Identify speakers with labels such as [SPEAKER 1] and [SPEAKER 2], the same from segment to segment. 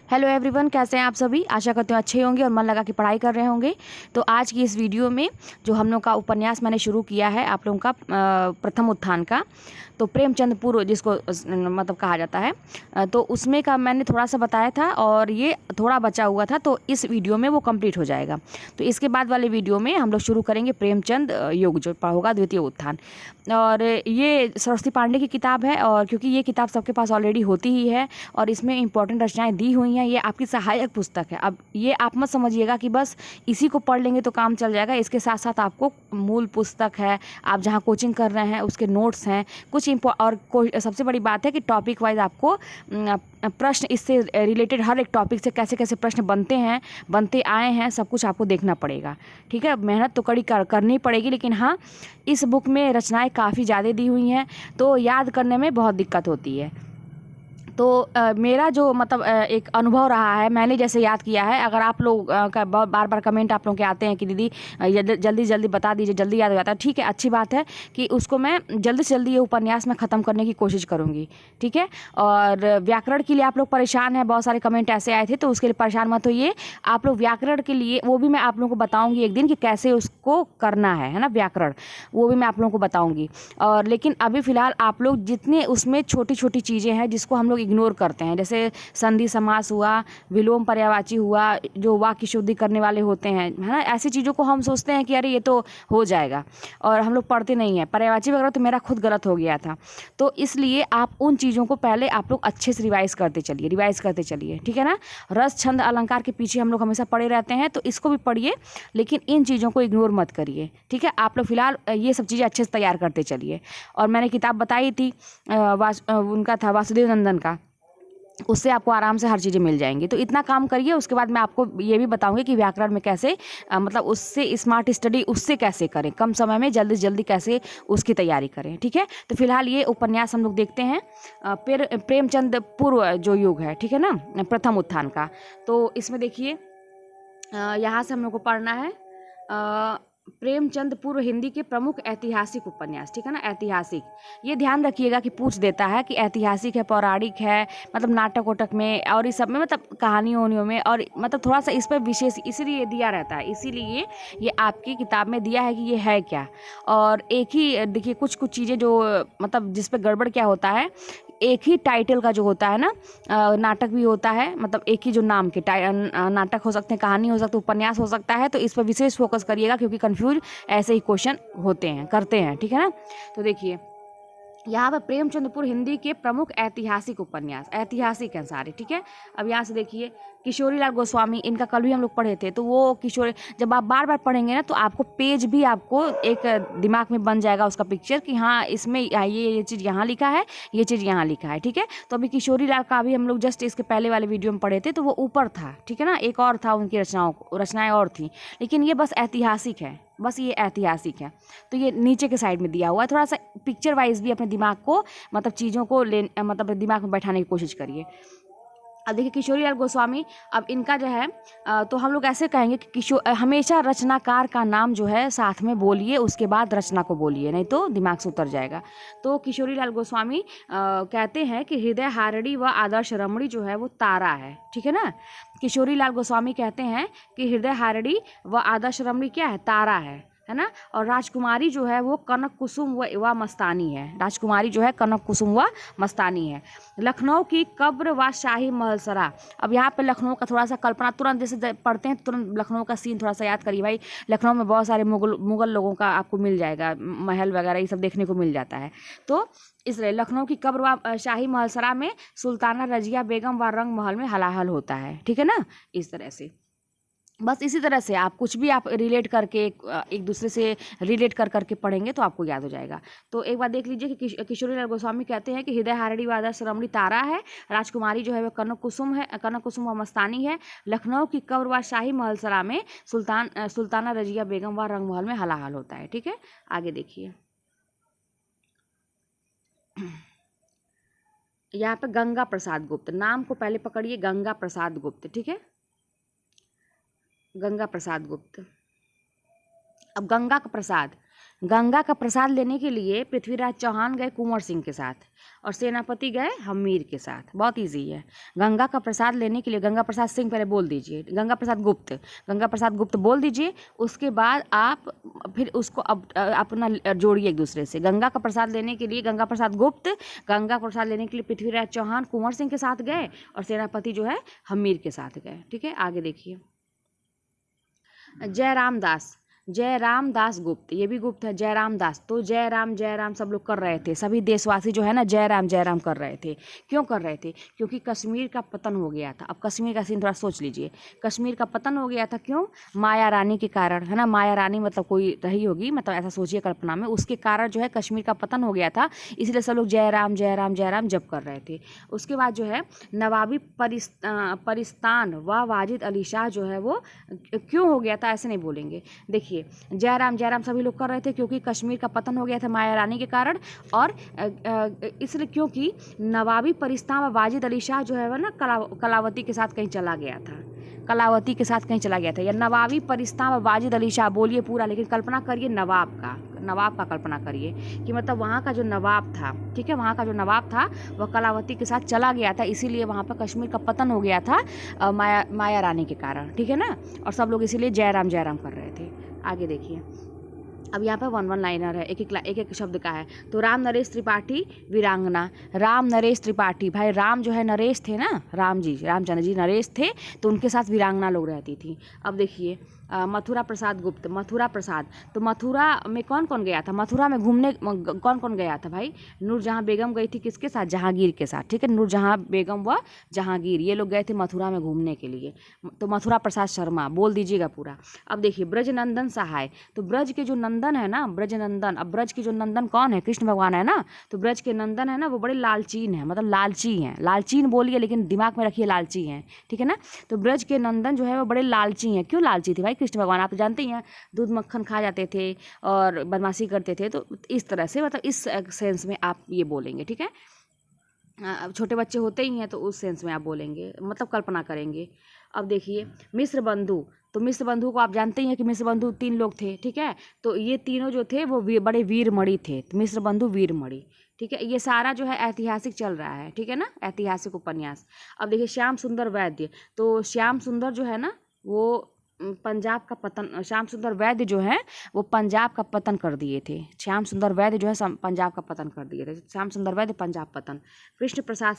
[SPEAKER 1] Hello everyone, कैसे हैं आप सभी। आशा करते हैं अच्छे होंगे और मन लगा के पढ़ाई कर रहे होंगे। तो आज की इस वीडियो में जो हम लोग का उपन्यास मैंने शुरू किया है आप लोगों का प्रथम उत्थान का, तो प्रेमचंद पूर्व जिसको मतलब कहा जाता है, तो उसमें का मैंने थोड़ा सा बताया था और ये थोड़ा बचा हुआ था, तो इस वीडियो में वो कंप्लीट हो जाएगा। तो इसके बाद वाले वीडियो में हम लोग शुरू करेंगे प्रेमचंद युग जो होगा द्वितीय उत्थान। और ये सरस्वती पांडे की किताब है, और क्योंकि ये किताब सबके पास ऑलरेडी होती ही है और इसमें इंपॉर्टेंट रचनाएं दी हुई हैं, ये आपकी सहायक पुस्तक है। अब ये आप मत समझिएगा कि बस इसी को पढ़ लेंगे तो काम चल जाएगा। इसके साथ साथ आपको मूल पुस्तक है, आप जहाँ कोचिंग कर रहे हैं उसके नोट्स हैं कुछ और सबसे बड़ी बात है कि टॉपिक वाइज आपको प्रश्न इससे रिलेटेड हर एक टॉपिक से कैसे कैसे प्रश्न बनते आए हैं, सब कुछ आपको देखना पड़ेगा। ठीक है, मेहनत तो कड़ी करनी पड़ेगी, लेकिन हाँ, इस बुक में रचनाएं काफ़ी ज़्यादा दी हुई हैं तो याद करने में बहुत दिक्कत होती है। तो मेरा जो मतलब एक अनुभव रहा है, मैंने जैसे याद किया है। अगर आप लोग का बार बार कमेंट आप लोगों के आते हैं कि दीदी जल्दी जल्दी बता दीजिए, जल्दी याद हो जाता है। ठीक है, अच्छी बात है कि उसको मैं जल्दी से जल्दी ये उपन्यास में ख़त्म करने की कोशिश करूँगी। ठीक है, और व्याकरण के लिए आप लोग परेशान हैं, बहुत सारे कमेंट ऐसे आए थे, तो उसके लिए परेशान मत होइए। आप लोग व्याकरण के लिए वो भी मैं आप लोगों को बताऊँगी एक दिन कि कैसे उसको करना है ना, व्याकरण वो भी मैं आप लोगों को बताऊँगी। और लेकिन अभी फ़िलहाल आप लोग जितने उसमें छोटी छोटी चीज़ें हैं जिसको हम लोग इग्नोर करते हैं, जैसे संधि समास हुआ, विलोम पर्यायवाची हुआ, जो वाक्य शुद्धि करने वाले होते हैं, है ना, ऐसी चीज़ों को हम सोचते हैं कि अरे ये तो हो जाएगा और हम लोग पढ़ते नहीं हैं। पर्यायवाची वगैरह तो मेरा खुद गलत हो गया था, तो इसलिए आप उन चीज़ों को पहले आप लोग अच्छे से रिवाइज़ करते चलिए। ठीक है ना, रस छंद अलंकार के पीछे हम लोग हमेशा पड़े रहते हैं, तो इसको भी पढ़िए, लेकिन इन चीज़ों को इग्नोर मत करिए। ठीक है, आप लोग फिलहाल ये सब चीज़ें अच्छे से तैयार करते चलिए। और मैंने किताब बताई थी उनका था वासुदेव नंदन का, उससे आपको आराम से हर चीज़ें मिल जाएंगी। तो इतना काम करिए, उसके बाद मैं आपको ये भी बताऊंगी कि व्याकरण में कैसे मतलब उससे स्मार्ट स्टडी उससे कैसे करें, कम समय में जल्दी जल्दी कैसे उसकी तैयारी करें। ठीक है, तो फिलहाल ये उपन्यास हम लोग देखते हैं फिर प्रेमचंद पूर्व जो युग है, ठीक है ना, प्रथम उत्थान का। तो इसमें देखिए यहाँ से हम लोग को पढ़ना है प्रेमचंद पूर्व हिंदी के प्रमुख ऐतिहासिक उपन्यास। ठीक है ना, ऐतिहासिक, ये ध्यान रखिएगा कि पूछ देता है कि ऐतिहासिक है, पौराणिक है, मतलब नाटक वोटक में और इस सब में, मतलब कहानियों वहानियों में, और मतलब थोड़ा सा इस पर विशेष इसीलिए दिया रहता है, इसीलिए ये आपकी किताब में दिया है कि ये है क्या। और एक ही देखिए कुछ कुछ चीज़ें जो मतलब जिस पर गड़बड़ क्या होता है, एक ही टाइटल का जो होता है ना, नाटक भी होता है, मतलब एक ही जो नाम के नाटक हो सकते हैं, कहानी हो सकती है, उपन्यास हो सकता है, तो इस पर विशेष फोकस करिएगा क्योंकि कंफ्यूज ऐसे ही क्वेश्चन करते हैं। ठीक है ना, तो देखिए यहाँ पर प्रेमचंदपुर हिंदी के प्रमुख ऐतिहासिक उपन्यास, ऐतिहासिक हैं सारे। ठीक है, अब यहाँ से देखिए किशोरीलाल गोस्वामी, इनका कल भी हम लोग पढ़े थे, तो वो जब आप बार बार पढ़ेंगे ना तो आपको पेज भी आपको एक दिमाग में बन जाएगा उसका पिक्चर कि हाँ इसमें ये चीज़ यहाँ लिखा है, ये चीज़ यहाँ लिखा है। ठीक है, तो अभी किशोरीलाल का भी हम लोग जस्ट इसके पहले वाले वीडियो में पढ़े थे, तो वो ऊपर था। ठीक है ना, एक और था, उनकी रचनाएं और थी, लेकिन ये बस ऐतिहासिक है, बस ये ऐतिहासिक है। तो ये नीचे के साइड में दिया हुआ है, थोड़ा सा पिक्चर वाइज भी अपने दिमाग को मतलब चीज़ों को मतलब दिमाग में बैठाने की कोशिश करिए। अब देखिए किशोरीलाल गोस्वामी, अब इनका जो है तो हम लोग ऐसे कहेंगे कि हमेशा रचनाकार का नाम जो है साथ में बोलिए, उसके बाद रचना को बोलिए, नहीं तो दिमाग से उतर जाएगा। तो किशोरीलाल गोस्वामी कहते हैं कि हृदय हारड़ी व आदर्श रमणी जो है वो तारा है। ठीक है ना, किशोरीलाल गोस्वामी कहते हैं कि हृदय हारड़ी व आदर्श रमणी क्या है, तारा है ना। और राजकुमारी जो है वो कनक कुसुम व मस्तानी है, राजकुमारी जो है कनक कुसुम व मस्तानी है। लखनऊ की कब्र व शाही महलसरा, अब यहाँ पे लखनऊ का थोड़ा सा कल्पना तुरंत जैसे पढ़ते हैं तुरंत लखनऊ का सीन थोड़ा सा याद करिए भाई। लखनऊ में बहुत सारे मुगल लोगों का आपको मिल जाएगा, महल वगैरह ये सब देखने को मिल जाता है। तो इसलिए लखनऊ की कब्र व शाही महलसरा में सुल्ताना रजिया बेगम व रंग महल में हलाहल होता है। ठीक है ना, इस तरह से बस इसी तरह से आप कुछ भी आप रिलेट करके एक दूसरे से रिलेट करके पढ़ेंगे तो आपको याद हो जाएगा। तो एक बार देख लीजिए कि किशोरीलाल गोस्वामी कहते हैं कि हृदय हारड़ी व आदर्श रमणी तारा है, राजकुमारी जो है वह कनक कुसुम व मस्तानी है, लखनऊ की कब्र व शाही महलसरा में सुल्ताना रजिया बेगम व रंग महल में हलाहल होता है। ठीक है, आगे देखिए यहाँ पे गंगा प्रसाद गुप्त, नाम को पहले पकड़िए, गंगा प्रसाद गुप्त। ठीक है, गंगा प्रसाद गुप्त। अब गंगा का प्रसाद, गंगा का प्रसाद लेने के लिए पृथ्वीराज चौहान गए कुंवर सिंह के साथ और सेनापति गए हमीर के साथ। बहुत इजी है। गंगा का प्रसाद लेने के लिए गंगा प्रसाद सिंह पहले बोल दीजिए, गंगा प्रसाद गुप्त बोल दीजिए। उसके बाद आप फिर उसको अपना जोड़िए एक दूसरे से। गंगा का प्रसाद लेने के लिए गंगा प्रसाद गुप्त, गंगा प्रसाद लेने के लिए पृथ्वीराज चौहान कुंवर सिंह के साथ गए और सेनापति जो है हमीर के साथ गए। ठीक है, आगे देखिए। जयराम दास गुप्त, ये भी गुप्त है। जयराम दास, तो जयराम सब लोग कर रहे थे, सभी देशवासी जो है ना जयराम कर रहे थे। क्यों कर रहे थे? क्योंकि कश्मीर का पतन हो गया था। अब कश्मीर का सीन थोड़ा सोच लीजिए। कश्मीर का पतन हो गया था, क्यों? माया रानी के कारण, है ना। माया रानी मतलब कोई रही होगी, मतलब ऐसा सोचिए कल्पना में, उसके कारण जो है कश्मीर का पतन हो गया था, इसलिए सब लोग जयराम जप कर रहे थे। उसके बाद जो है नवाबी परिस्तान व वाजिद अली शाह जो है वो क्यों हो गया था, ऐसे नहीं बोलेंगे। देखिए, जयराम सभी लोग कर रहे थे क्योंकि कश्मीर का पतन हो गया था माया रानी के कारण, और इसलिए क्योंकि नवाबी परिस्तान व वाजिद अली शाह जो है वह ना कलावती के साथ कहीं चला गया था। या नवाबी परिस्तान व वाजिद अली शाह, बोलिए पूरा, लेकिन कल्पना करिए नवाब का कल्पना करिए कि मतलब वहाँ का जो नवाब था, ठीक है, वहाँ का जो नवाब था वह कलावती के साथ चला गया था, इसीलिए वहाँ पर कश्मीर का पतन हो गया था माया रानी के कारण। ठीक है ना, और सब लोग इसीलिए जयराम कर रहे थे। आगे देखिए, अब यहाँ पर वन लाइनर है, एक शब्द का है। तो राम नरेश त्रिपाठी वीरांगना। राम नरेश त्रिपाठी, भाई राम जो है नरेश थे ना, रामचंद्र जी नरेश थे, तो उनके साथ वीरांगना लोग रहती थी। अब देखिए मथुरा प्रसाद गुप्त, तो मथुरा में कौन कौन गया था? मथुरा में घूमने कौन कौन गया था भाई? नूरजहाँ बेगम गई थी किसके साथ? जहांगीर के साथ। ठीक है, नूरजहाँ बेगम व जहांगीर ये लोग गए थे मथुरा में घूमने के लिए। तो मथुरा प्रसाद शर्मा बोल दीजिएगा पूरा। अब देखिए ब्रजनंदन सहाय, तो ब्रज के जो नंदन है ना, ब्रजनंदन, अब ब्रज के जो नंदन कौन है? कृष्ण भगवान है ना। तो ब्रज के नंदन है ना, वो बड़े लालचीन है, मतलब लालची हैं। लालचीन बोलिए लेकिन दिमाग में रखिए लालची हैं। ठीक है ना, तो ब्रज के नंदन जो है वो बड़े लालची हैं। क्यों लालची थे भाई? कृष्ण भगवान आप तो जानते ही हैं, दूध मक्खन खा जाते थे और बदमाशी करते थे, तो इस तरह से, मतलब इस सेंस में आप ये बोलेंगे। ठीक है, अब छोटे बच्चे होते ही हैं तो उस सेंस में आप बोलेंगे, मतलब कल्पना करेंगे। अब देखिए मिश्र बंधु, तो मिश्र बंधु को आप जानते ही हैं कि मिश्र बंधु 3 लोग थे। ठीक है, तो ये तीनों जो थे वो बड़े वीरमणि थे, तो मिश्र बंधु वीरमणि। ठीक है, ये सारा जो है ऐतिहासिक चल रहा है। ठीक है ना, ऐतिहासिक उपन्यास। अब देखिए श्याम सुंदर वैद्य, तो श्याम सुंदर जो है ना वो पंजाब का पतन, श्याम सुंदर वैद्य जो है वो पंजाब का पतन कर दिए थे। श्याम सुंदर वैद्य जो है पंजाब का पतन कर दिए थे। श्याम सुंदर वैद्य पंजाब पतन। कृष्ण प्रसाद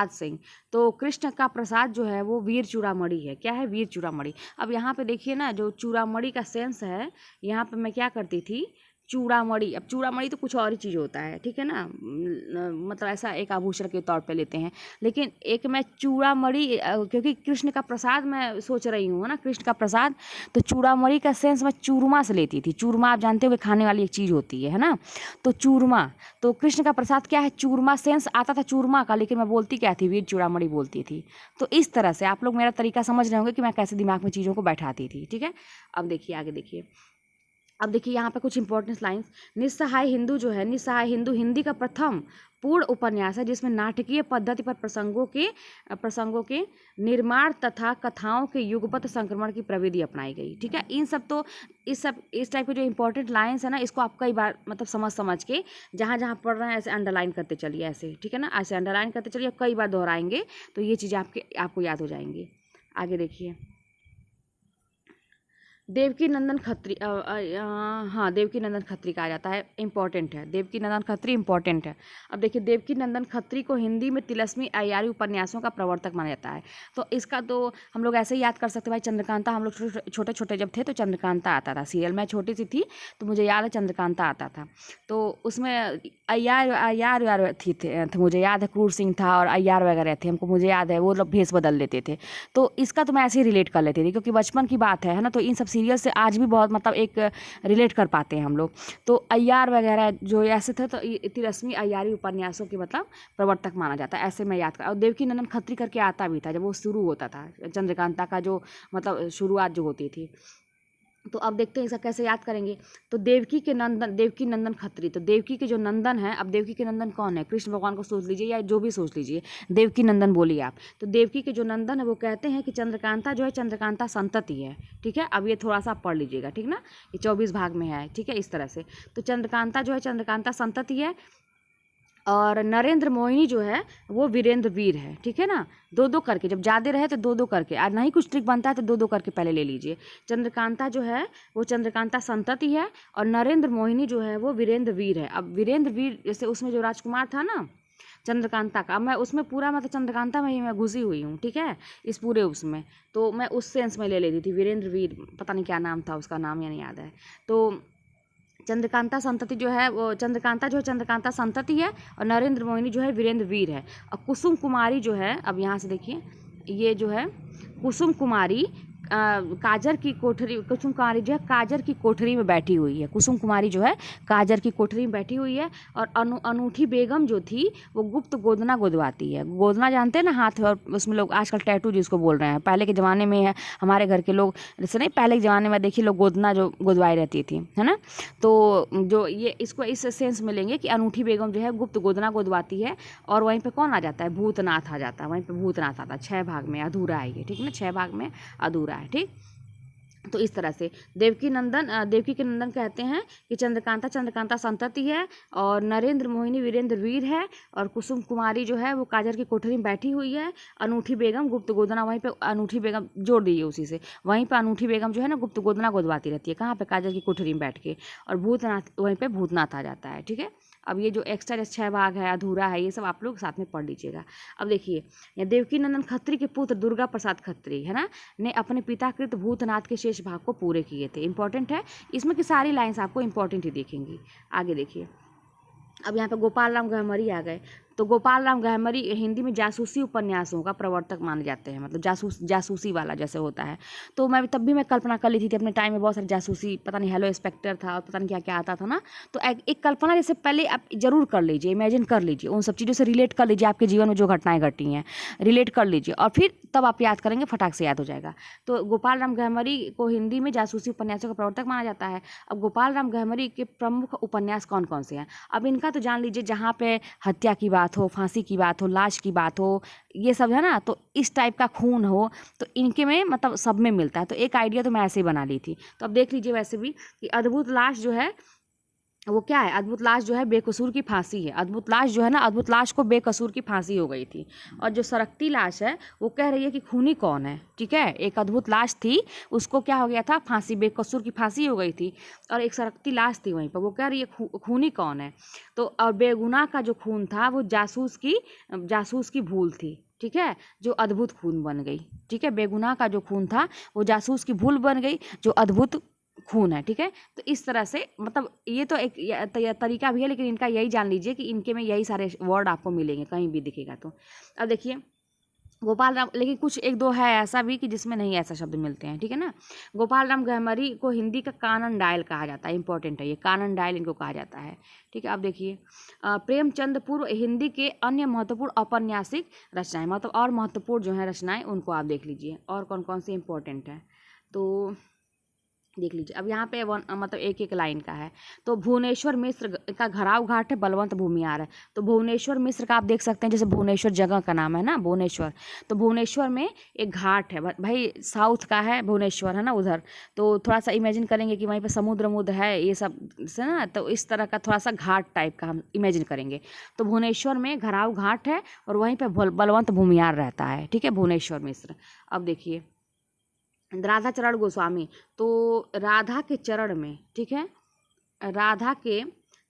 [SPEAKER 1] सिंह, तो कृष्ण का प्रसाद जो है वो वीर चूड़ामणि है। क्या है? वीर चूड़ामणि। अब यहाँ पे देखिए ना, जो चूड़ामणि का सेंस है, यहाँ पे मैं क्या करती थी, चूड़ामणि। अब चूड़ामणि तो कुछ और ही चीज़ होता है। ठीक है ना, मतलब ऐसा एक आभूषण के तौर पे लेते हैं, लेकिन एक मैं चूड़ामणि, क्योंकि कृष्ण का प्रसाद मैं सोच रही हूँ ना, कृष्ण का प्रसाद, तो चूड़ामणि का सेंस मैं चूरमा से लेती थी। चूरमा आप जानते हो कि खाने वाली एक चीज़ होती है ना, तो चूरमा, तो कृष्ण का प्रसाद क्या है? चूरमा। सेंस आता था चूरमा का, लेकिन मैं बोलती क्या थी? वीर चूड़ामणि बोलती थी। तो इस तरह से आप लोग मेरा तरीका समझ रहे होंगे कि मैं कैसे दिमाग में चीज़ों को बैठाती थी। ठीक है, अब देखिए आगे देखिए। अब देखिए यहाँ पे कुछ इंपॉर्टेंट लाइंस। निस्सहाय हिंदू जो है, निस्सहाय हिंदू हिंदी का प्रथम पूर्ण उपन्यास है जिसमें नाटकीय पद्धति पर प्रसंगों के निर्माण तथा कथाओं के युगपत संक्रमण की प्रविधि अपनाई गई। ठीक है, इस टाइप के जो इंपॉर्टेंट लाइंस है ना, इसको आप कई बार मतलब समझ के जहाँ पढ़ रहे हैं ऐसे अंडरलाइन करते चलिए, ऐसे। ठीक है ना, ऐसे अंडरलाइन करते चलिए, कई बार दोहराएंगे तो ये चीज़ें आपको याद हो जाएंगी। आगे देखिए देवकी नंदन खत्री, हाँ देवकी नंदन खत्री कहा जाता है, इंपॉर्टेंट है। देवकी नंदन खत्री इंपॉर्टेंट है। अब देखिए देवकी नंदन खत्री को हिंदी में तिलस्मी अय्यारी उपन्यासों का प्रवर्तक माना जाता है। तो इसका तो हम लोग ऐसे ही याद कर सकते हैं भाई, चंद्रकांता। हम लोग छोटे छोटे जब थे तो चंद्रकांता आता था सीरियल, मैं छोटी सी थी तो मुझे याद है चंद्रकांता आता था, तो उसमें अय्यार थे, मुझे याद है क्रूर सिंह था और अय्यार वगैरह थे, मुझे याद है वो लोग भेष बदल लेते थे। तो इसका तो मैं ऐसे ही रिलेट कर लेती थी क्योंकि बचपन की बात है ना, तो इन सब सीरियल से आज भी बहुत मतलब एक रिलेट कर पाते हैं हम लोग। तो अय्यार वगैरह जो ऐसे थे, तो तिलस्मी अय्यारी उपन्यासों के मतलब प्रवर्तक माना जाता है, ऐसे मैं याद कर। और देवकी नंदन खत्री करके आता भी था जब वो शुरू होता था, चंद्रकांता का जो मतलब शुरुआत जो होती थी। तो अब देखते हैं इसका कैसे याद करेंगे। तो देवकी के नंदन, देवकी नंदन खत्री, तो देवकी के जो नंदन है, अब देवकी के नंदन कौन है? कृष्ण भगवान को सोच लीजिए या जो भी सोच लीजिए, देवकी नंदन बोलिए आप। तो देवकी के जो नंदन है वो कहते हैं कि चंद्रकांता जो है चंद्रकांता संतति है, ठीक है। अब ये थोड़ा सा आप पढ़ लीजिएगा, ठीक ना, ये 24 भाग में है, ठीक है, इस तरह से। तो चंद्रकांता जो है चंद्रकांता संतति है, और नरेंद्र मोहिनी जो है वो वीरेंद्र वीर है, ठीक है ना। दो दो करके, जब ज़्यादा रहे तो दो दो करके, और नहीं कुछ ट्रिक बनता है तो दो दो करके पहले ले लीजिए। चंद्रकांता जो है वो चंद्रकांता संतति है, और नरेंद्र मोहिनी जो है वो वीरेंद्र वीर है। अब वीरेंद्र वीर जैसे उसमें जो राजकुमार था ना चंद्रकांता का, मैं उसमें पूरा मतलब चंद्रकांता में ही मैं घुसी हुई हूँ, ठीक है, इस पूरे उसमें, तो मैं उस सेंस में ले लेती थी। वीरेंद्र वीर, पता नहीं क्या नाम था उसका, नाम या नहीं याद है। तो चंद्रकांता संतति जो है वो चंद्रकांता जो है चंद्रकांता संतति है, और नरेंद्र मोहिनी जो है वीरेंद्र वीर है। और कुसुम कुमारी जो है, अब यहाँ से देखिए, ये जो है कुसुम कुमारी काजर की कोठरी, कुसुम कुमारी जो है काजर की कोठरी में बैठी हुई है। कुसुम कुमारी जो है काजर की कोठरी में बैठी हुई है, और अनूठी बेगम जो थी वो गुप्त गोदना गोदवाती है। गोदना जानते हैं ना, हाथ, और उसमें लोग आजकल टैटू जिसको बोल रहे हैं, पहले के ज़माने में है हमारे घर के लोग, जैसे नहीं, पहले के ज़माने में देखिए लोग गोदना जो गोदवाई रहती थी, है ना। तो जो ये इसको इस सेंस में लेंगे कि अनूठी बेगम जो है गुप्त गोदना गोदवाती है, और वहीं पे कौन आ जाता है? भूतनाथ आ जाता है, वहीं पे भूतनाथ आता है। 6 भाग में अधूरा है ये, ठीक है ना, 6 भाग में अधूरा है, ठीक। तो इस तरह से देवकी के नंदन कहते हैं कि चंद्रकांता चंद्रकांता संतति है, और नरेंद्र मोहिनी वीरेंद्र वीर है, और कुसुम कुमारी जो है वो काजर की कोठरी में बैठी हुई है। अनूठी बेगम गुप्त गोदना, वहीं पे अनूठी बेगम जोड़ दीजिए उसी से, वहीं पे अनूठी बेगम जो है ना गुप्त गोदना गोदवाती रहती है, कहाँ पे? काजर की कोठरी में बैठ के। और भूतनाथ, वहीं पे भूतनाथ आ जाता है, ठीक है। अब ये जो एक्स्ट्रा 6 भाग है, अधूरा है, ये सब आप लोग साथ में पढ़ लीजिएगा। अब देखिए, देवकी नंदन खत्री के पुत्र दुर्गा प्रसाद खत्री, है ना, ने अपने पिताकृत भूतनाथ के शेष भाग को पूरे किए थे। इंपॉर्टेंट है, इसमें की सारी लाइन्स आपको इंपॉर्टेंट ही दिखेंगी। आगे देखिए, अब यहाँ पे गोपाल राम गहमरी आ गए। तो गोपाल राम गहमरी हिंदी में जासूसी उपन्यासों का प्रवर्तक माने जाते हैं, मतलब जासूसी वाला जैसे होता है। तो मैं तब भी मैं कल्पना कर ली थी अपने टाइम में, बहुत सारे जासूसी, पता नहीं हेलो इंस्पेक्टर था और पता नहीं क्या क्या आता था ना। तो एक कल्पना जैसे पहले आप जरूर कर लीजिए, इमेजिन कर लीजिए, उन सब चीज़ों से रिलेट कर लीजिए, आपके जीवन में जो घटनाएं घटी हैं रिलेट कर लीजिए, और फिर तब आप याद करेंगे, फटाक से याद हो जाएगा। तो गोपाल राम गहमरी को हिंदी में जासूसी उपन्यासों का प्रवर्तक माना जाता है। अब गोपाल राम गहमरी के प्रमुख उपन्यास कौन कौन से हैं? अब इनका तो जान लीजिए, जहाँ पे हत्या की बात हो, फांसी की बात हो, लाश की बात हो, ये सब है ना, तो इस टाइप का खून हो, तो इनके में मतलब सब में मिलता है। तो एक आइडिया तो मैं ऐसे ही बना ली थी। तो अब देख लीजिए वैसे भी कि अद्भुत लाश जो है वो क्या है? अद्भुत लाश जो है बेकसूर की फांसी है। अद्भुत लाश जो है ना, अद्भुत लाश को बेकसूर की फांसी हो गई थी। और जो सरकती लाश है वो कह रही है कि खूनी कौन है, ठीक है। एक अद्भुत लाश थी, उसको क्या हो गया था? फांसी, बेकसूर की फांसी हो गई थी। और एक सरकती लाश थी वहीं पर, वो कह रही है खूनी कौन है। तो और बेगुनाह का जो खून था वो जासूस की भूल थी, ठीक है, जो अद्भुत खून बन गई, ठीक है। बेगुनाह का जो खून था वो जासूस की भूल बन गई, जो अद्भुत खून है, ठीक है। तो इस तरह से मतलब ये तो एक तरीका भी है, लेकिन इनका यही जान लीजिए कि इनके में यही सारे वर्ड आपको मिलेंगे, कहीं भी दिखेगा तो। अब देखिए गोपाल राम, लेकिन कुछ एक दो है ऐसा भी कि जिसमें नहीं ऐसा शब्द मिलते हैं, ठीक है ना। गोपाल राम गहमरी को हिंदी का कानन डायल कहा जाता है, इंपॉर्टेंट है ये, कानन डायल इनको कहा जाता है, ठीक है। अब देखिए प्रेमचंद पूर्व हिंदी के अन्य महत्वपूर्ण औपन्यासिक रचनाएं, मतलब और महत्वपूर्ण जो है रचनाएं, उनको आप देख लीजिए और कौन कौन सी इंपॉर्टेंट है तो देख लीजिए। अब यहाँ पे मतलब एक एक लाइन का है। तो भुवनेश्वर मिश्र का घराव घाट है, बलवंत भूमियार है। तो भुवनेश्वर मिश्र का आप देख सकते हैं, जैसे भुवनेश्वर जगह का नाम है ना, भुवनेश्वर। तो भुवनेश्वर में एक घाट है, भाई साउथ का है भुवनेश्वर, है ना उधर। तो थोड़ा सा इमेजिन करेंगे कि वहीं पे समुद्र है, ये सब से ना, तो इस तरह का थोड़ा सा घाट टाइप का हम इमेजिन करेंगे। तो भुवनेश्वर में घराव घाट है, और वहीं पर बलवंत भूमियार रहता है, ठीक है, भुवनेश्वर मिश्र। अब देखिए राधा चरण गोस्वामी, तो राधा के चरण में, ठीक है, राधा के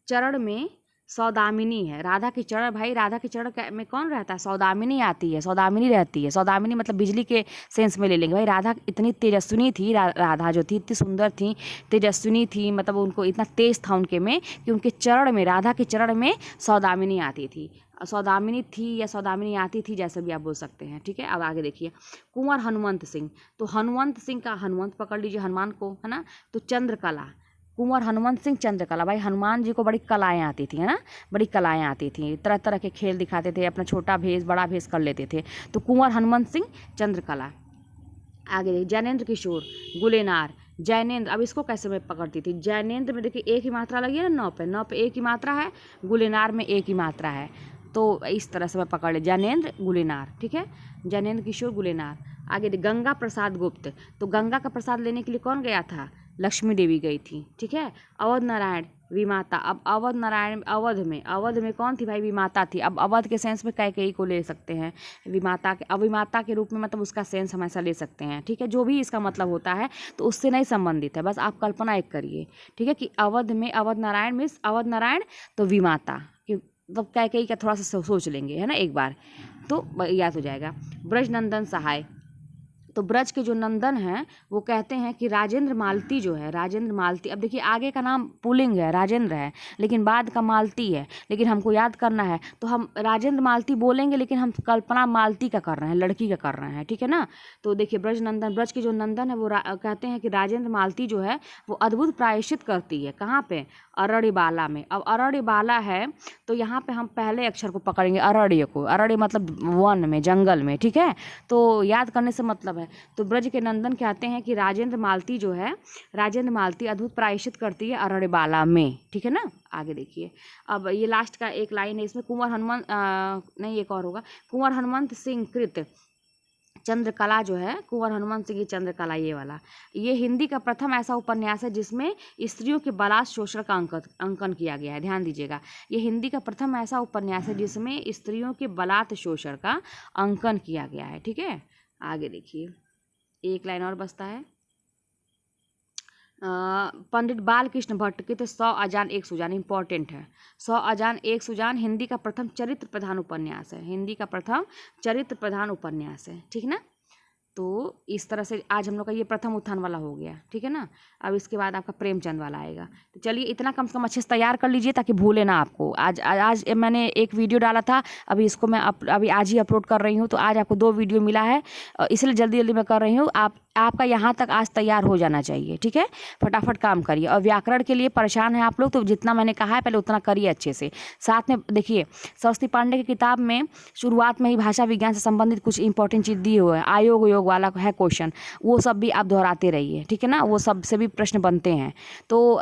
[SPEAKER 1] चरण में सौदामिनी है। राधा के चरण, भाई राधा के चरण में कौन रहता है? सौदामिनी आती है, सौदामिनी रहती है। सौदामिनी मतलब बिजली के सेंस में ले लेंगे। भाई राधा इतनी तेजस्विनी थी, राधा जो थी इतनी सुंदर थी, तेजस्विनी थी, मतलब उनको इतना तेज था उनके में कि उनके चरण में, राधा के चरण में सौदामिनी आती थी। सौदामिनी थी या सौदामिनी आती थी, जैसे भी आप बोल सकते हैं, ठीक है। अब आगे देखिए कुंवर हनुमंत सिंह। तो हनुमंत सिंह का हनुमंत पकड़ लीजिए, हनुमान को, है ना। तो चंद्रकला, कुंवर हनुमंत सिंह चंद्रकला, भाई हनुमान जी को बड़ी कलाएं आती थी, है ना, बड़ी कलाएं आती थी, तरह तरह के खेल दिखाते थे, अपना छोटा भेष बड़ा भेष कर लेते थे। तो कुंवर हनुमंत सिंह चंद्रकला। आगे जैनेंद्र किशोर गुलेनार, जैनेन्द्र, अब इसको कैसे मैं पकड़ती थी, जैनेन्द्र में देखिए एक ही मात्रा लगी है ना, नौ पे एक ही मात्रा है, गुलेनार में एक ही मात्रा है, तो इस तरह से मैं पकड़ ले, जैनेन्द्र गुलेनार, ठीक है, जैनेन्द्र किशोर गुलेनार। आगे गंगा प्रसाद गुप्त, तो गंगा का प्रसाद लेने के लिए कौन गया था, लक्ष्मी देवी गई थी, ठीक है। अवध नारायण विमाता, अब अवध नारायण अवध में कौन थी भाई, विमाता थी। अब अवध के सेंस में कैकेयी को ले सकते हैं, विमाता के अविमाता के रूप में, मतलब उसका सेंस हमेशा ले सकते हैं, ठीक है, जो भी इसका मतलब होता है तो उससे नहीं संबंधित है, बस आप कल्पना एक करिए, ठीक है, कि अवध में अवध नारायण मीन्स अवध नारायण तो विमाता, कि मतलब कैकेयी का थोड़ा सा सोच लेंगे, है ना, एक बार तो याद हो जाएगा। ब्रजनंदन सहाय, तो ब्रज के जो नंदन हैं वो कहते हैं कि राजेंद्र मालती जो है, राजेंद्र मालती, अब देखिए आगे का नाम पुल्लिंग है, राजेंद्र है, लेकिन बाद का मालती है, लेकिन हमको याद करना है तो हम राजेंद्र मालती बोलेंगे, लेकिन हम कल्पना मालती का कर रहे हैं, लड़की का कर रहे हैं, ठीक है ना। तो देखिए ब्रज नंदन, ब्रज के जो नंदन है वो कहते हैं कि राजेंद्र मालती जो है वो अद्भुत प्रायश्चित करती है, कहाँ पे, अरण्य बाला में। अब अरण्य बाला है तो यहाँ पे हम पहले अक्षर को पकड़ेंगे, अरण्य को, अरण्य मतलब वन में, जंगल में, ठीक है, तो याद करने से मतलब है। तो ब्रज के नंदन कहते हैं कि राजेंद्र मालती जो है, राजेंद्र मालती अद्भुत प्रायश्चित करती है अरण्य बाला में, ठीक है ना। आगे देखिए, अब ये लास्ट का एक लाइन है इसमें, कुंवर हनुमंत नहीं एक और होगा, कुंवर हनुमंत सिंह कृत चंद्रकला जो है, कुंवर हनुमंत सिंह की चंद्रकला, ये वाला, ये हिंदी का प्रथम ऐसा उपन्यास है जिसमें स्त्रियों के बलात् शोषण का अंकन किया गया है, ध्यान दीजिएगा, ये हिंदी का प्रथम ऐसा उपन्यास है जिसमें स्त्रियों के बलात् शोषण का अंकन किया गया है, ठीक है। आगे देखिए, एक लाइन और बचता है, पंडित बालकृष्ण भट्ट के तो 100 अजान एक सुजान, इंपॉर्टेंट है, 100 अजान एक सुजान हिंदी का प्रथम चरित्र प्रधान उपन्यास है, हिंदी का प्रथम चरित्र प्रधान उपन्यास है, ठीक ना। तो इस तरह से आज हम लोग का ये प्रथम उत्थान वाला हो गया, ठीक है ना। अब इसके बाद आपका प्रेमचंद वाला आएगा, तो चलिए इतना कम से कम अच्छे से तैयार कर लीजिए ताकि भूले ना आपको। आज मैंने एक वीडियो डाला था, अभी इसको मैं अभी आज ही अपलोड कर रही हूँ, तो आज आपको 2 वीडियो मिला है, इसलिए जल्दी जल्दी मैं कर रही हूँ। आपका यहाँ तक आज तैयार हो जाना चाहिए, ठीक है, फटाफट काम करिए। और व्याकरण के लिए परेशान है आप लोग तो जितना मैंने कहा है पहले उतना करिए अच्छे से। साथ में देखिए सरस्वती पांडे की किताब में शुरुआत में ही भाषा विज्ञान से संबंधित कुछ इंपॉर्टेंट चीज़ दी हुई है, आयोग योग वाला है क्वेश्चन, वो सब भी आप दोहराते रहिए, ठीक है ना, वो सब से भी प्रश्न बनते हैं। तो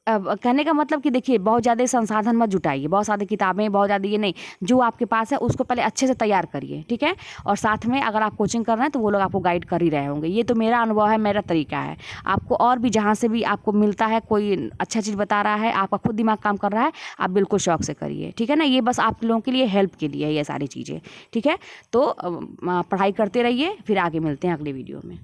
[SPEAKER 1] अब कहने का मतलब कि देखिए बहुत ज़्यादा संसाधन मत जुटाइए, बहुत सारी किताबें, बहुत ज़्यादा ये नहीं, जो आपके पास है उसको पहले अच्छे से तैयार करिए, ठीक है। और साथ में अगर आप कोचिंग कर रहे हैं तो वो लोग आपको गाइड कर ही रहे होंगे, ये तो मेरा अनुभव है, मेरा तरीका है। आपको और भी जहाँ से भी आपको मिलता है, कोई अच्छा चीज़ बता रहा है, आपका खुद दिमाग काम कर रहा है, आप बिल्कुल शौक से करिए, ठीक है ना। ये बस आप लोगों के लिए हेल्प के लिए ये सारी चीज़ें, ठीक है। तो पढ़ाई करते रहिए, फिर आगे मिलते हैं अगले वीडियो में।